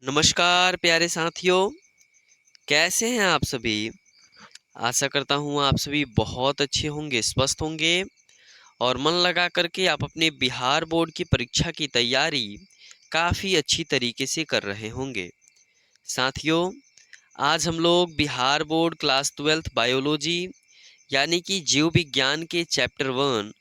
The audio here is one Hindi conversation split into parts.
नमस्कार प्यारे साथियों, कैसे हैं आप सभी। आशा करता हूँ आप सभी बहुत अच्छे होंगे, स्वस्थ होंगे और मन लगा करके आप अपने बिहार बोर्ड की परीक्षा की तैयारी काफ़ी अच्छी तरीके से कर रहे होंगे। साथियों, आज हम लोग Bihar board class 12th biology यानी कि जीव विज्ञान के चैप्टर 1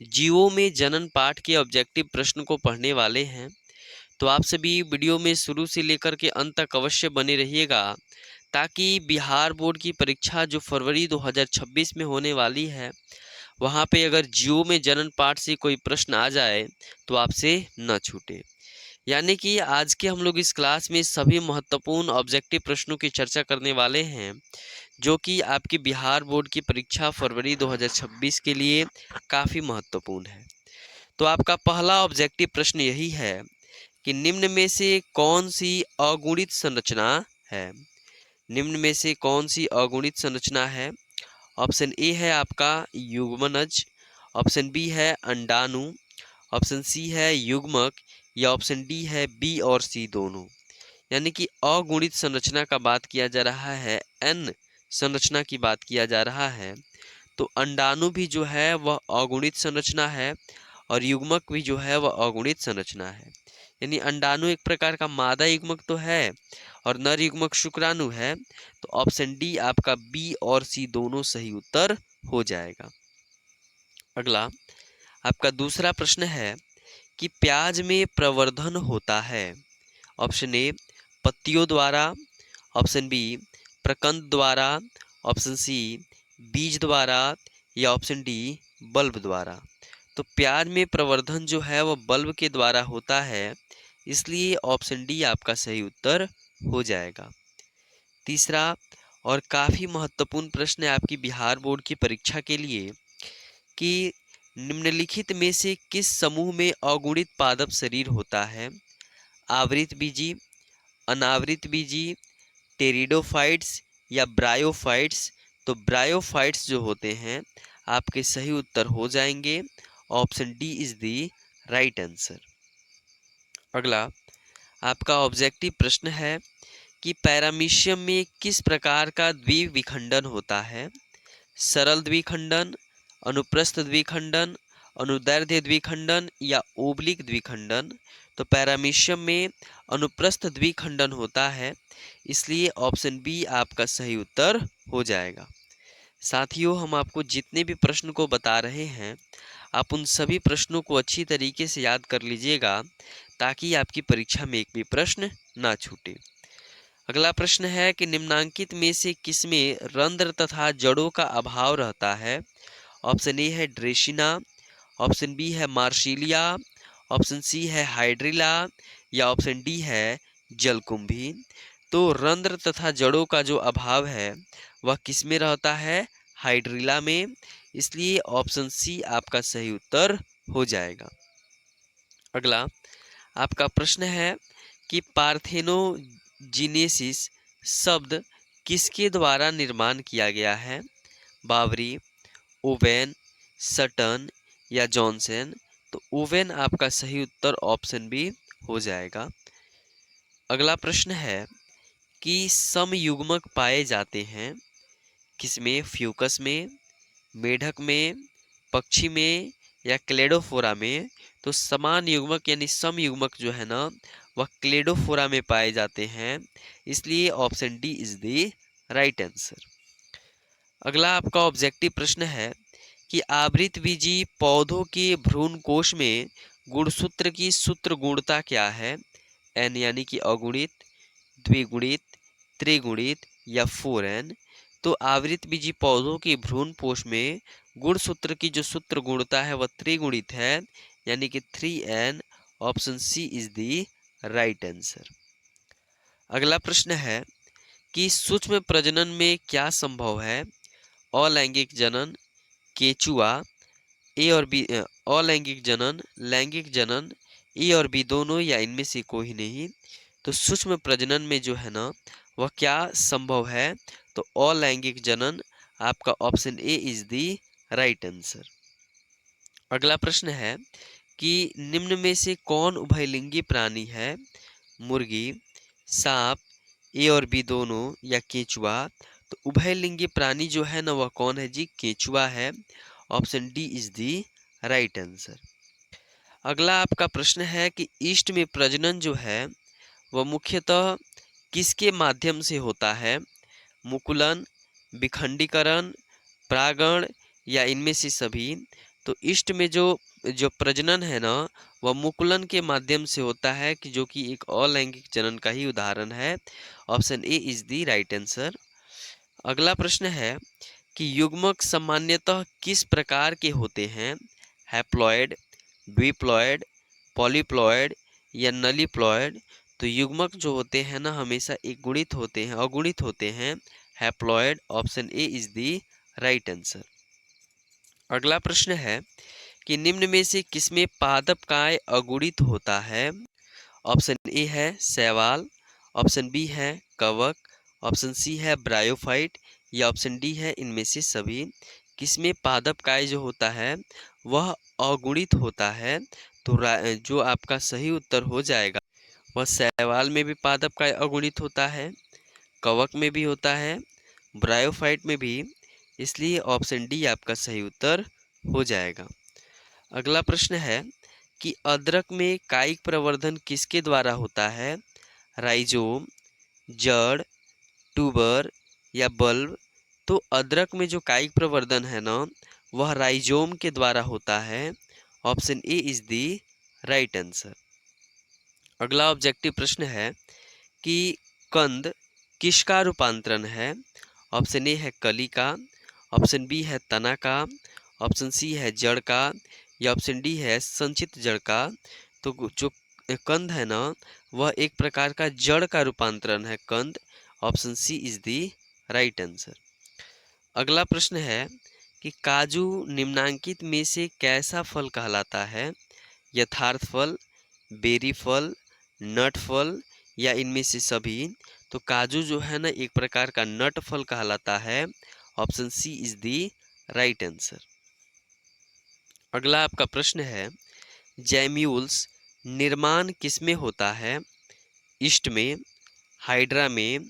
जीवों में जनन पाठ के ऑब्जेक्टिव प्रश्न को पढ़ने वाले हैं। तो आप सभी वीडियो में शुरू से लेकर के अंत तक अवश्य बने रहिएगा, ताकि बिहार बोर्ड की परीक्षा जो फरवरी 2026 में होने वाली है, वहाँ पे अगर जीओ में जनन पाठ से कोई प्रश्न आ जाए तो आपसे न छूटे। यानी कि आज के हम लोग इस क्लास में सभी महत्वपूर्ण ऑब्जेक्टिव प्रश्नों की चर्चा करने वाले हैं, जो कि आपकी बिहार बोर्ड की परीक्षा फरवरी 2026 के लिए काफ़ी महत्वपूर्ण है। तो आपका पहला ऑब्जेक्टिव प्रश्न यही है कि निम्न में से कौन सी अगुणित संरचना है। निम्न में से कौन सी अगुणित संरचना है। ऑप्शन ए है आपका युग्मनज, ऑप्शन बी है अंडाणु, ऑप्शन सी है युग्मक या ऑप्शन डी है बी और सी दोनों। यानी कि अगुणित संरचना का बात किया जा रहा है, एन संरचना की बात किया जा रहा है। तो अंडाणु भी जो है वह अगुणित संरचना है और युग्मक भी जो है वह अगुणित संरचना है। यानी अंडाणु एक प्रकार का मादा युग्मक तो है और नर युग्मक शुक्राणु है। तो ऑप्शन डी आपका बी और सी दोनों सही उत्तर हो जाएगा। अगला आपका दूसरा प्रश्न है कि प्याज में प्रवर्धन होता है। ऑप्शन ए पत्तियों द्वारा, ऑप्शन बी प्रकंद द्वारा, ऑप्शन सी बीज द्वारा या ऑप्शन डी बल्ब द्वारा। तो प्याज में प्रवर्धन जो है वह बल्ब के द्वारा होता है, इसलिए ऑप्शन डी आपका सही उत्तर हो जाएगा। तीसरा और काफ़ी महत्वपूर्ण प्रश्न है आपकी बिहार बोर्ड की परीक्षा के लिए कि निम्नलिखित में से किस समूह में अगुणित पादप शरीर होता है। आवृत बीजी, अनावृत बीजी, टेरिडोफाइट्स या ब्रायोफाइट्स। तो ब्रायोफाइट्स जो होते हैं आपके सही उत्तर हो जाएंगे। Option D is the right answer. अगला आपका ऑब्जेक्टिव प्रश्न है कि पैरामीशियम में किस प्रकार का द्विविखंडन होता है। सरल द्विखंडन, अनुप्रस्थ द्विखंडन, अनुदैर्ध्य द्विखंडन या ओब्लिक द्विखंडन। तो पैरामीशियम में अनुप्रस्थ द्विखंडन होता है, इसलिए ऑप्शन बी आपका सही उत्तर हो जाएगा। साथियों, हम आपको जितने भी प्रश्न को बता रहे हैं, आप उन सभी प्रश्नों को अच्छी तरीके से याद कर लीजिएगा, ताकि आपकी परीक्षा में एक भी प्रश्न ना छूटे। अगला प्रश्न है कि निम्नांकित में से किसमें रंध्र तथा जड़ों का अभाव रहता है। ऑप्शन ए है ड्रेसिना, ऑप्शन बी है मार्सिलिया, ऑप्शन सी है हाइड्रिला या ऑप्शन डी है जलकुंभी। तो रंध्र तथा जड़ों का जो अभाव है वह किसमें रहता है, हाइड्रिला में, इसलिए ऑप्शन सी आपका सही उत्तर हो जाएगा। अगला आपका प्रश्न है कि पार्थेनोजिनेसिस शब्द किसके द्वारा निर्माण किया गया है। बावरी, ओवेन, सटन या जॉनसन। तो ओवेन आपका सही उत्तर ऑप्शन बी हो जाएगा। अगला प्रश्न है कि समयुग्मक पाए जाते हैं किसमें, फ्यूकस में, मेढक में, पक्षी में या क्लेडोफोरा में। तो समान युग्मक यानी समयुग्मक जो है ना वह क्लेडोफोरा में पाए जाते हैं, इसलिए option D is the right answer. अगला आपका ऑब्जेक्टिव प्रश्न है कि आवृतबीजी पौधों के भ्रूण कोश में गुणसूत्र की सूत्र गुणता क्या है। एन यानी कि अगुणित, द्विगुणित, त्रिगुणित या 4n। तो आवृतबीजी पौधों के भ्रूण कोश में गुणसूत्र की जो सूत्र गुणता है वह त्रिगुणित है, यानी कि 3n। Option C is the right answer. अगला प्रश्न है कि सूक्ष्म प्रजनन में क्या संभव है। अलैंगिक जनन, केचुआ, ए और बी, अलैंगिक जनन, लैंगिक जनन, ए और बी दोनों या इनमें से कोई नहीं। तो सूक्ष्म प्रजनन में जो है ना वह क्या संभव है, तो अलैंगिक जनन आपका option A is the right answer. अगला प्रश्न है कि निम्न में से कौन उभयलिंगी प्राणी है। मुर्गी, सांप, ए और बी दोनों, या केंचुआ। तो उभयलिंगी प्राणी जो है ना वह कौन है जी? केंचुआ है। Option D is the right answer. अगला आपका प्रश्न है कि ईस्ट में प्रजनन जो है वह मुख्यतः किसके माध्यम से होता है? मुकुलन, विखंडीकरण, परागण, या इनमें से सभी। तो ईस्ट में जो जो प्रजनन है ना वह मुकुलन के माध्यम से होता है, कि जो कि एक अलैंगिक जनन का ही उदाहरण है। Option A is the right answer. अगला प्रश्न है कि युग्मक सामान्यतः किस प्रकार के होते हैं? हैप्लॉयड, द्विप्लॉयड, पॉलीप्लॉयड, या नलीप्लॉयड। तो युग्मक जो होते हैं ना हमेशा एक गुणित होते हैं, अगुणित होते हैं। Haploid. Option A is the right answer. अगला प्रश्न है कि निम्न में से किसमें पादप काय अगुणित होता है? ऑप्शन ए है शैवाल, ऑप्शन बी है कवक, ऑप्शन सी है ब्रायोफाइट, या ऑप्शन डी है इनमें से सभी। किसमें पादप काय जो होता है वह अगुणित होता है? तो जो आपका सही उत्तर हो जाएगा वह शैवाल में भी पादप काय अगुणित होता है, कवक में भी होता है, ब्रायोफाइट में भी। इसलिए ऑप्शन डी आपका सही उत्तर हो जाएगा। अगला प्रश्न है कि अदरक में कायिक प्रवर्धन किसके द्वारा होता है? राइजोम, जड़, ट्यूबर, या बल्ब। तो अदरक में जो कायिक प्रवर्धन है ना वह राइजोम के द्वारा होता है। Option A is the right answer. अगला ऑब्जेक्टिव प्रश्न है कि कंद किसका रूपांतरण है? ऑप्शन ए है कली का, ऑप्शन बी है तना का, ऑप्शन सी है जड़ का, या ऑप्शन डी है संचित जड़ का। तो जो कंद है ना वह एक प्रकार का जड़ का रूपांतरण है कंद। Option C is the right answer. अगला प्रश्न है कि काजू निम्नांकित में से कैसा फल कहलाता है? यथार्थ फल, बेरी फल, नट फल, या इनमें से सभी। तो काजू जो है ना एक प्रकार का नट फल कहलाता है। Option C is the right answer. अगला आपका प्रश्न है जैम्यूल्स निर्माण किसमें होता है? ईस्ट में, हाइड्रा में,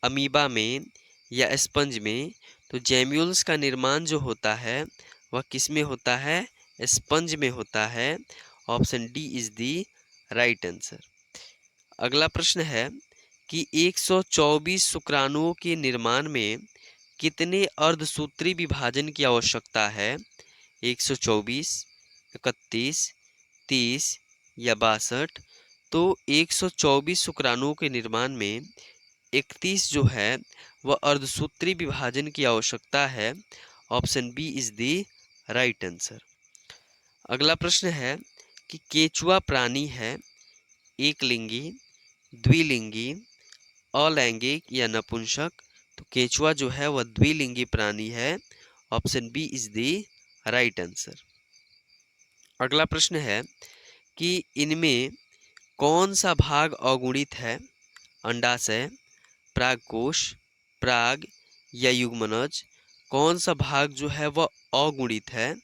अमीबा में, या स्पंज में। तो जैम्यूल्स का निर्माण जो होता है वह किसमें होता है? स्पंज में होता है। Option D is the right answer. अगला प्रश्न है कि 124 शुक्राणुओं के निर्माण में कितने अर्धसूत्री विभाजन की आवश्यकता है? 124, 31, 30, या 62। तो 124 शुक्राणुओं के निर्माण में 31 जो है वह अर्धसूत्री विभाजन की आवश्यकता है। Option B is the right answer. अगला प्रश्न है कि केचुआ प्राणी है एकलिंगी, द्विलिंगी, अलैंगिक, या नपुंसक। तो केचुआ जो है वह द्विलिंगी प्राणी है। Option B is the right answer. अगला प्रश्न है कि इनमें कौन सा भाग अगुणित है? अंडाशय, परागकोश, पराग, या युग्मनज। कौन सा भाग जो है वह अगुणित है?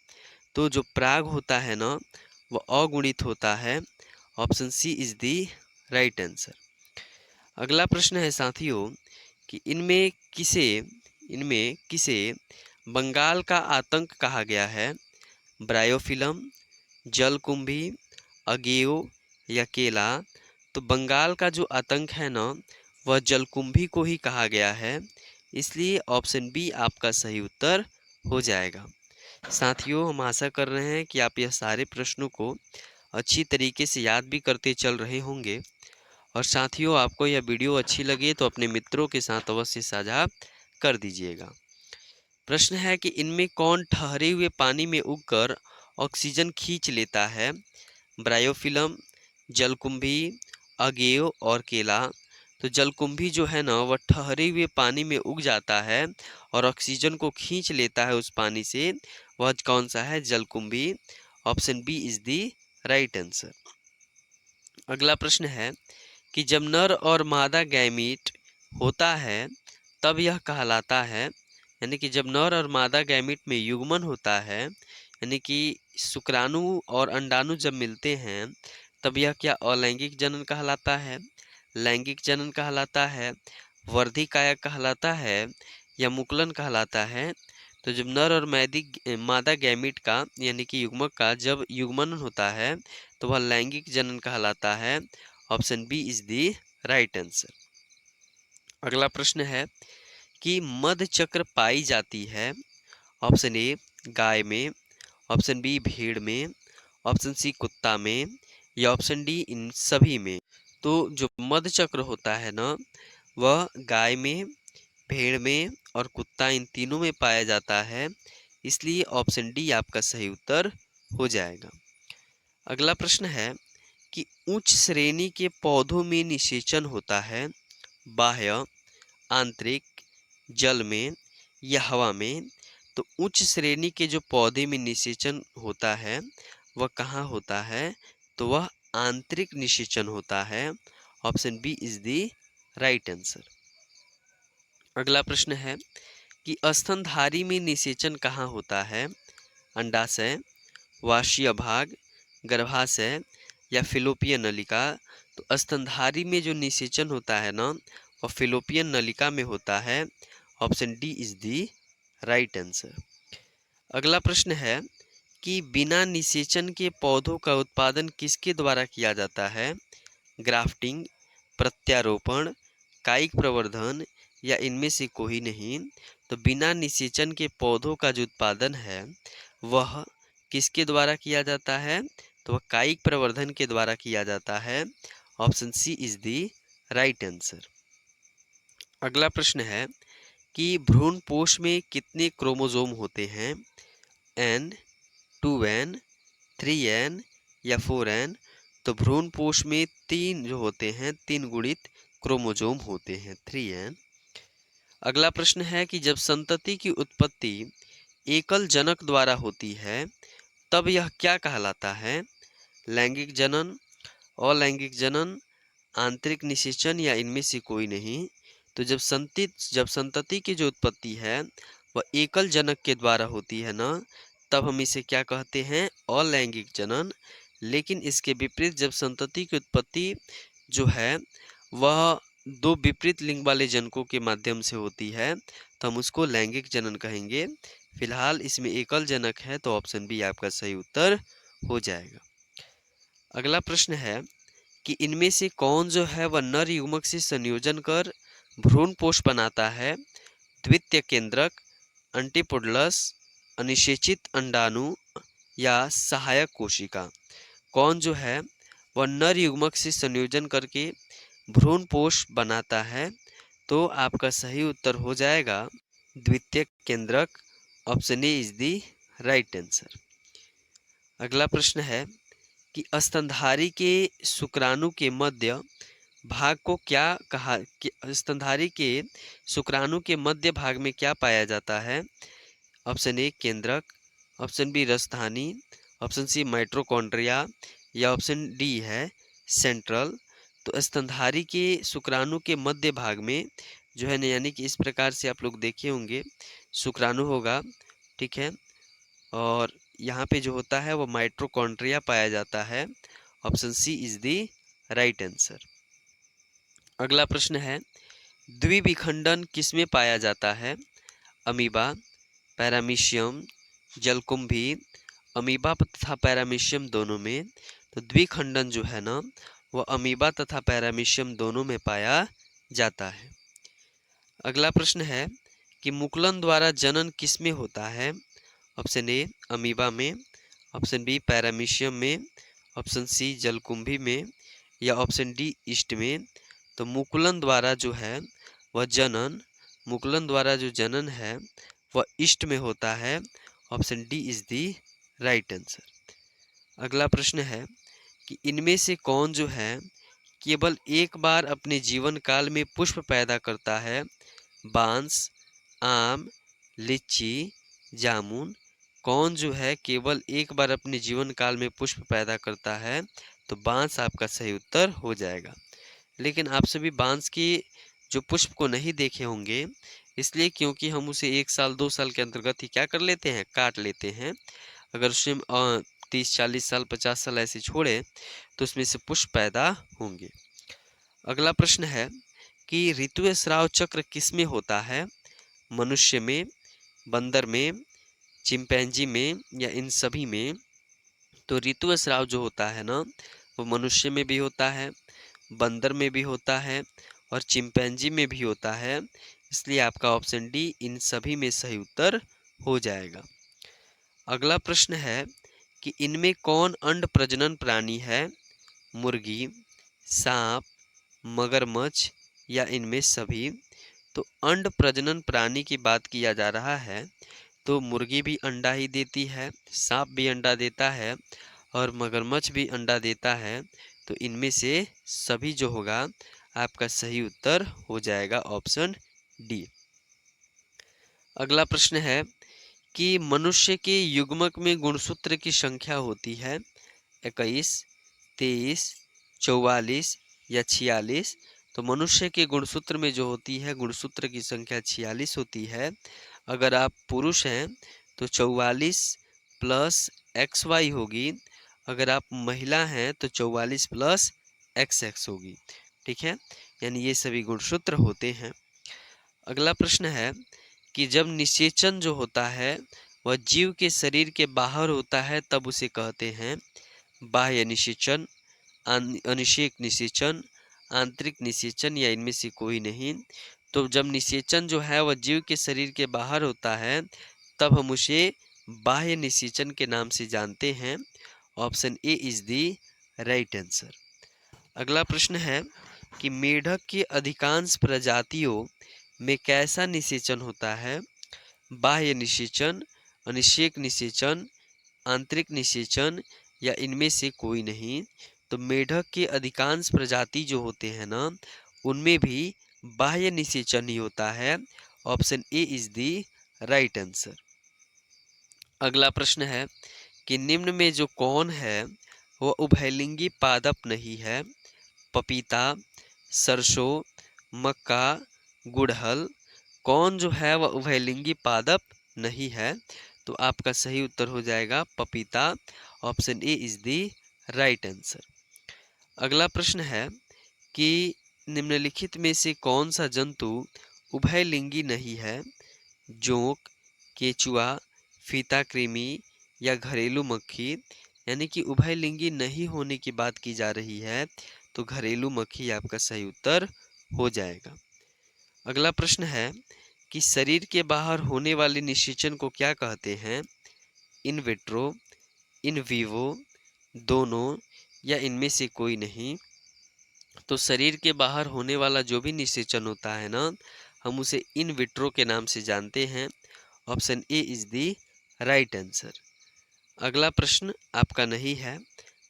तो जो पराग होता है ना वह अगुणित होता है। Option C is the right answer. अगला प्रश्न है साथियों कि इनमें किसे बंगाल का आतंक कहा गया है? ब्रायोफिलम, जलकुंभी, अगेयो, या केला। तो बंगाल का जो आतंक है ना वह जलकुंभी को ही कहा गया है। इसलिए ऑप्शन बी आपका सही उत्तर हो जाएगा। साथियों हम आशा कर रहे हैं कि आप यह सारे प्रश्नों को अच्छी तरीके से याद भी करते चल रहे होंगे। और साथियों आपको यह वीडियो अच्छी लगे तो अपने मित्रों के साथ अवश्य साझा कर दीजिएगा। प्रश्न है कि इनमें कौन ठहरे हुए पानी में उगकर ऑक्सीजन खींच लेता है? ब्रायोफिलम, जलकुंभी, अगेयो, और केला। तो जलकुंभी जो है ना वह ठहरे हुए पानी में उग जाता है और ऑक्सीजन को खींच लेता है उस पानी से। वह कौन सा है? जलकुंभी। Option B is the right answer. अगला प्रश्न है कि जब नर और मादा गैमीट होता है तब यह कहलाता है, यानी कि जब नर और मादा गैमीट में युग्मन होता है, यानी कि शुक्राणु और अंडाणु जब मिलते हैं तब यह क्या अलैंगिक जनन कहलाता है? लैंगिक जनन कहलाता है, वर्धिकायक कहलाता है या मुकुलन कहलाता है। तो जब नर और मादा गैमीट का यानी कि युग्मक का जब युग्मन होता है तो वह लैंगिक जनन कहलाता है। Option B is the right answer. अगला प्रश्न है कि मध चक्र पाई जाती है। ऑप्शन ए गाय में, ऑप्शन बी भेड़ में, ऑप्शन सी कुत्ता में या ऑप्शन डी इन सभी में। तो जो मध चक्र होता है ना वह गाय में, भेड़ में और कुत्ता इन तीनों में पाया जाता है, इसलिए ऑप्शन डी आपका सही उत्तर हो जाएगा। अगला प्रश्न है कि उच्च श्रेणी के पौधों में निषेचन होता है बाह्य, आंतरिक, जल में या हवा में। तो उच्च श्रेणी के जो पौधे में निषेचन होता है वह कहाँ होता है? तो वह आंतरिक निषेचन होता है। Option B is the right answer. अगला प्रश्न है कि स्तनधारी में निषेचन कहाँ होता है? अंडाशय, वाष्य भाग, गर्भाशय या फिलोपियन नलिका। तो स्तनधारी में जो निषेचन होता है ना वह फिलोपियन नलिका में होता है। Option D is the right answer. अगला प्रश्न है कि बिना निषेचन के पौधों का उत्पादन किसके द्वारा किया जाता है? ग्राफ्टिंग, प्रत्यारोपण, कायिक प्रवर्धन या इनमें से कोई नहीं। तो बिना निषेचन के पौधों का जो उत्पादन है वह किसके द्वारा किया जाता है? तो वह कायिक प्रवर्धन के द्वारा किया जाता है। Option C is the right answer. अगला प्रश्न है कि भ्रूणपोष में कितने क्रोमोसोम होते हैं? एन, 2n, 3n या 4n। तो भ्रूणपोष में तीन जो होते हैं, तीन गुणित क्रोमोसोम होते हैं, 3n। अगला प्रश्न है कि जब संतति की उत्पत्ति एकल जनक द्वारा होती है तब यह क्या कहलाता है? लैंगिक जनन, अलैंगिक जनन, आंतरिक निषेचन या इनमें से कोई नहीं। तो जब संतति की जो उत्पत्ति है वह एकल जनक के द्वारा होती है ना, तब हम इसे क्या कहते हैं? अलैंगिक जनन। लेकिन इसके विपरीत जब संतति की उत्पत्ति जो है वह दो विपरीत लिंग वाले जनकों के माध्यम से होती है तो हम उसको लैंगिक जनन कहेंगे। फिलहाल इसमें एकल जनक है तो ऑप्शन बी आपका सही उत्तर हो जाएगा। अगला प्रश्न है कि इनमें से कौन जो है वह नर युग्मक से संयोजन कर भ्रूणपोष बनाता है? द्वितीय केंद्रक, एंटीपोडलस, अनिषेचित अंडाणु या सहायक कोशिका। कौन जो है वह नर युग्मक से संयोजन करके भ्रूणपोष बनाता है? तो आपका सही उत्तर हो जाएगा द्वितीय केंद्रक। Option A is the right answer. अगला प्रश्न है कि स्तनधारी के शुक्राणु के मध्य भाग को क्या कहा कि स्तनधारी के शुक्राणु के मध्य भाग में क्या पाया जाता है? ऑप्शन ए केंद्रक, ऑप्शन बी रसधानी, ऑप्शन सी माइटोकॉन्ड्रिया या ऑप्शन डी है सेंट्रल। तो स्तनधारी के शुक्राणु के मध्य भाग में जो है ना, यानी कि इस प्रकार से आप लोग देखे होंगे शुक्राणु होगा, ठीक है, और यहाँ पे जो होता है वो माइटोकॉन्ड्रिया पाया जाता है। Option C is the right answer. अगला प्रश्न है द्विविखंडन किसमें पाया जाता है? अमीबा, पैरामीशियम, जलकुंभी, अमीबा तथा पैरामीशियम दोनों में। तो द्विखंडन जो है ना वह अमीबा तथा पैरामीशियम दोनों में पाया जाता है। अगला प्रश्न है कि मुकुलन द्वारा जनन किसमें होता है? ऑप्शन ए अमीबा में, ऑप्शन बी पैरामीशियम में, ऑप्शन सी जलकुंभी में या ऑप्शन डी ईस्ट में। तो मुकुलन द्वारा जो है वह जनन, मुकुलन द्वारा जो जनन है वह ईस्ट में होता है। Option D is the right answer. अगला प्रश्न है कि इनमें से कौन जो है केवल एक बार अपने जीवन काल में पुष्प पैदा करता है? बांस, आम, लीची, जामुन। कौन जो है केवल एक बार अपने जीवन काल में पुष्प पैदा करता है? तो बांस आपका सही उत्तर हो जाएगा। लेकिन आप सभी बांस की जो पुष्प को नहीं देखे होंगे, इसलिए क्योंकि हम उसे 1 साल 2 साल के अंतर्गत ही क्या कर लेते हैं, काट लेते हैं। अगर उसमें 30 40 साल 50 साल ऐसे छोड़े तो उसमें से पुष्प पैदा होंगे। अगला प्रश्न है कि ऋतु स्राव चक्र किसमें होता है? मनुष्य में, बंदर में, चिंपैंजी में या इन सभी में? तो ऋतु स्राव जो होता है ना, वो मनुष्य में भी होता है, बंदर में भी होता है और चिंपैंजी में भी होता है। इसलिए आपका ऑप्शन डी इन सभी में सही उत्तर हो जाएगा। अगला प्रश्न है कि इनमें कौन अंड प्रजनन प्राणी है? मुर्गी, सांप, मगरमच्छ या इनमें सभी? तो अंड प्रजनन प्राणी की बात किया जा रहा है तो मुर्गी भी अंडा ही देती है, सांप भी अंडा देता है और मगरमच्छ भी अंडा देता है। तो इनमें से सभी जो होगा आपका सही उत्तर हो जाएगा ऑप्शन डी। अगला प्रश्न है कि मनुष्य के युग्मक में गुणसूत्र की संख्या होती है 21, 23, 44 या 46? तो मनुष्य के गुणसूत्र में जो होती है गुणसूत्र की संख्या 46 होती है। अगर आप पुरुष हैं तो 44 प्लस XY होगी, अगर आप महिला हैं तो 44 प्लस XX होगी। ठीक है, यानी ये सभी गुणसूत्र होते हैं। अगला प्रश्न है कि जब निषेचन जो होता है वह जीव के शरीर के बाहर होता है तब उसे कहते हैं बाह्य निषेचन, अनिषेक निषेचन, आंतरिक निषेचन या इनमें से कोई नहीं। तो जब निषेचन जो है वह जीव के शरीर के बाहर होता है तब हम उसे बाह्य निषेचन के नाम से जानते हैं। Option A is the right answer. अगला प्रश्न है कि मेढक की अधिकांश प्रजातियों में कैसा निषेचन होता है? बाह्य निषेचन, अनिषेक निषेचन, आंतरिक निषेचन या इनमें से कोई नहीं। तो मेढक के अधिकांश प्रजाति जो होते हैं ना उनमें भी बाह्य निषेचन ही होता है। Option A is the right answer. अगला प्रश्न है कि निम्न में जो कौन है वह उभयलिंगी पादप नहीं है? पपीता, सरसों, मक्का, गुड़हल, कौन जो है वह उभयलिंगी पादप नहीं है? तो आपका सही उत्तर हो जाएगा पपीता। Option A is the right answer. अगला प्रश्न है कि निम्नलिखित में से कौन सा जंतु उभयलिंगी नहीं है? जोंक, केचुआ, फीताकृमि या घरेलू मक्खी? यानी कि उभयलिंगी नहीं होने की बात की जा रही है तो घरेलू मक्खी आपका सही उत्तर हो जाएगा। अगला प्रश्न है कि शरीर के बाहर होने वाले निषेचन को क्या कहते हैं? इन विट्रो, इन विवो, दोनों या इनमें से कोई नहीं? तो शरीर के बाहर होने वाला जो भी निषेचन होता है ना हम उसे इन विट्रो के नाम से जानते हैं। Option A is the right answer. अगला प्रश्न आपका नहीं है,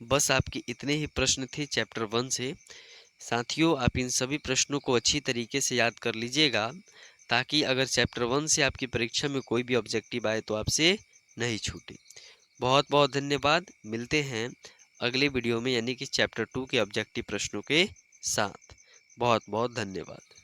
बस आपके इतने ही प्रश्न थे चैप्टर 1 से। साथियों आप इन सभी प्रश्नों को अच्छी तरीके से याद कर लीजिएगा ताकि अगर चैप्टर 1 से आपकी परीक्षा में कोई भी ऑब्जेक्टिव आए तो आपसे नहीं छूटे। बहुत बहुत धन्यवाद। मिलते हैं अगले वीडियो में यानी कि चैप्टर 2 के ऑब्जेक्टिव प्रश्नों के साथ। बहुत बहुत धन्यवाद।